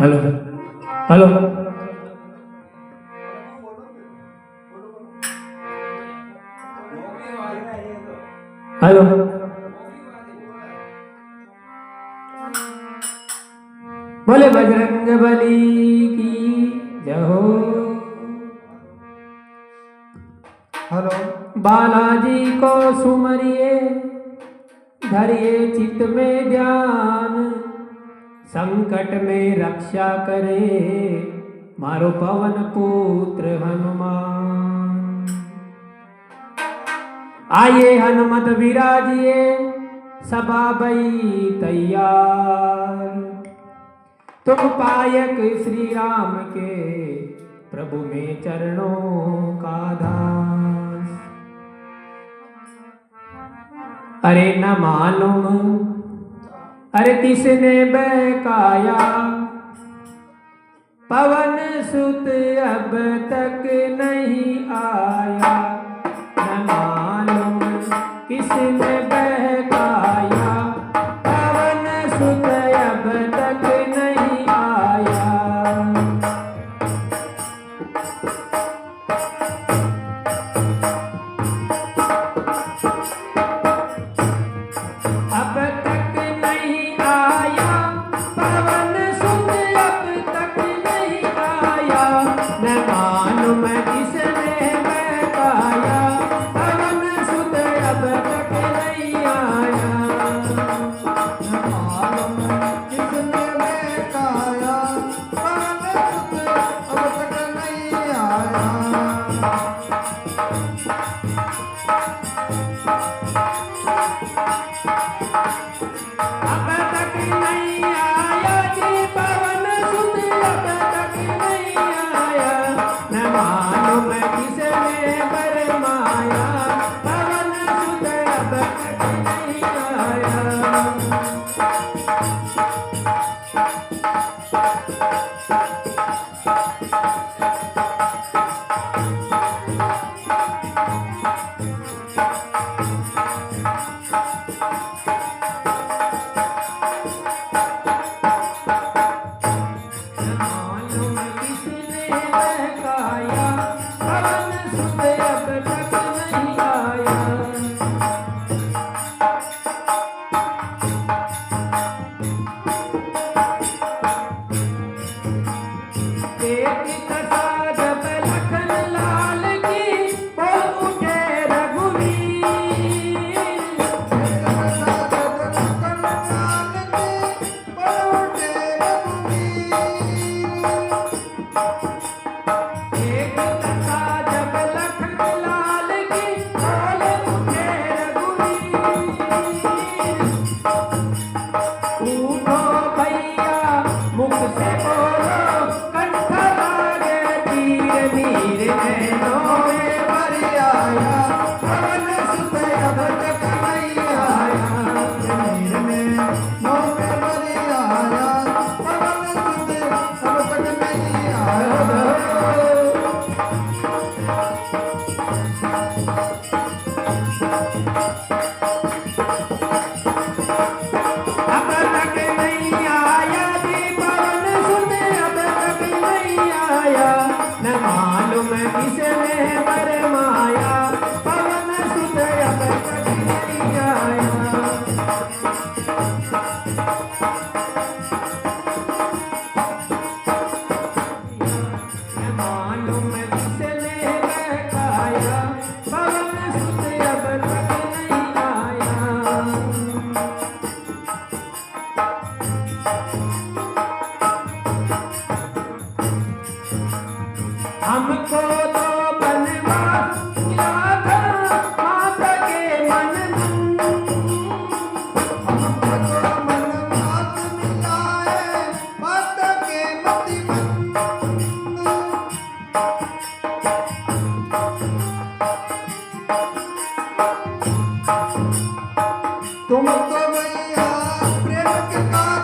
Hello hello hello बोले बजरंग बली की जय हो। हेलो बालाजी को सुमरिए धरिए चित्त में ध्यान, संकट में रक्षा करे मारो पवन पुत्र हनुमान। आइए हनुमत विराजिए सभा भई तैयार, तुम पायक श्री राम के प्रभु में चरणों का दास। अरे न मालूम अरे किसने बहकाया, पवन सुत अब तक नहीं आया। न मालूम किसने बहकाया, पवन सुत अब तक नहीं आया। अब तक नहीं आया पवन सुत, अब तक नहीं आया। न मालूम किसने बहकाया, पवन सुत अब तक नहीं आया। न मालूम किसने बहकाया, पवन सुत अब तक नहीं आया। अब तक नहीं आया जी पवन सुत, अब तक नहीं आया। न मालूम किसने बरमाया, पवन सुत अब तक नहीं आया। मालूम किसने बहकाया, पवन सुत अब तक नहीं आया। एक कथा जब लखन लाल की बोल उठे रघुवीर। एक कथा जब लखन लाल की बोल उठे रघुवीर। उठो भैया मुख से बोलो, कंठ लागे तीर मीर नैनों में भर आया। पवन सुत अब तक नहीं आया, मीर में नौ में भरी आया, पवन सुत अब तक नहीं आया। अब तक नहीं आया जी पवन सुत अब तक नहीं आया। न मालूम किसने बरमाया, पवन सुत अब तक नहीं आया। न मालूम किसने बहकाया, पवन सुत अब तक नहीं आया। हमको तो बनवास मिला था माता के मन में। हमको मन मात मिलाए, माता के मति बंद। तुम तो भैया प्रेम के कारण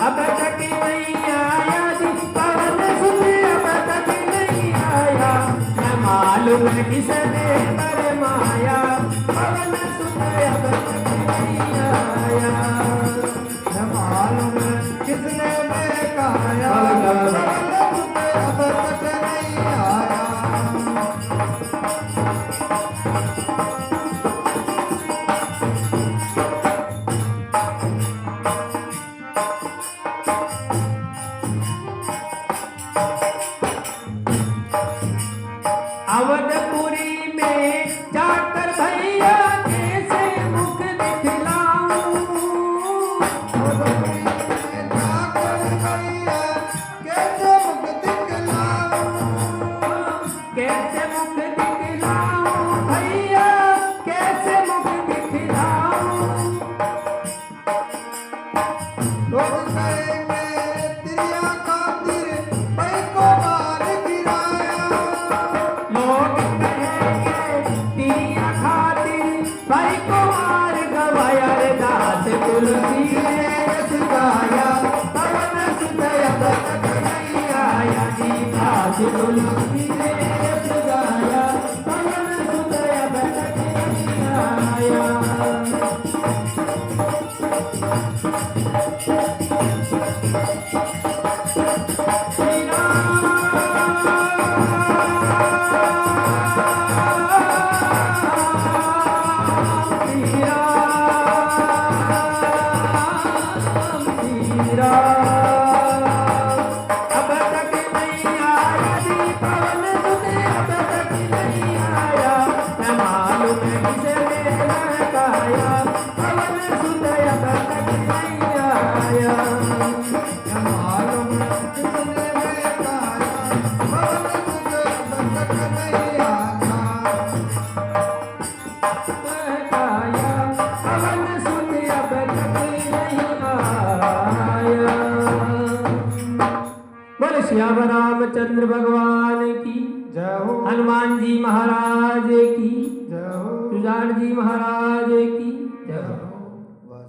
अब तक नहीं आया जी पवन सुत अब तक नहीं आया न मालूम किसने फरमाया पवन सुत अब तक नहीं आया न मालूम किसने बहकाया पवन सुत अब तक नहीं आया अवधपुरी में जाकर भैया कैसे मुख दिखलाऊं कैसे मुख दिखलाऊं भैया कैसे मुख दिखलाऊं लोग कहेंगे तिरिया खातिर भाई को मार गिराया लोग कहेंगे तिरिया खातिर भाई को मार गवाया रे दास तुलसी ने यश गाया पवन सुत अब तक नहीं आया जी दास तुलसी ने यश गाया पवन सुत अब तक नहीं आया श्री अब तक नहीं आया जी पवन सुत अब तक नहीं आया न मालूम किसने बहकाया पवन सुत अब तक नहीं आया न मालूम किसने बहकाया पवन सुत अब तक नहीं आया बहकाया पवन सुत अब तक नहीं आया। बोले श्याम रामचंद्र भगवान की जय हो हनुमान जी महाराज की जय हो सुजान जी महाराज की जय हो। बस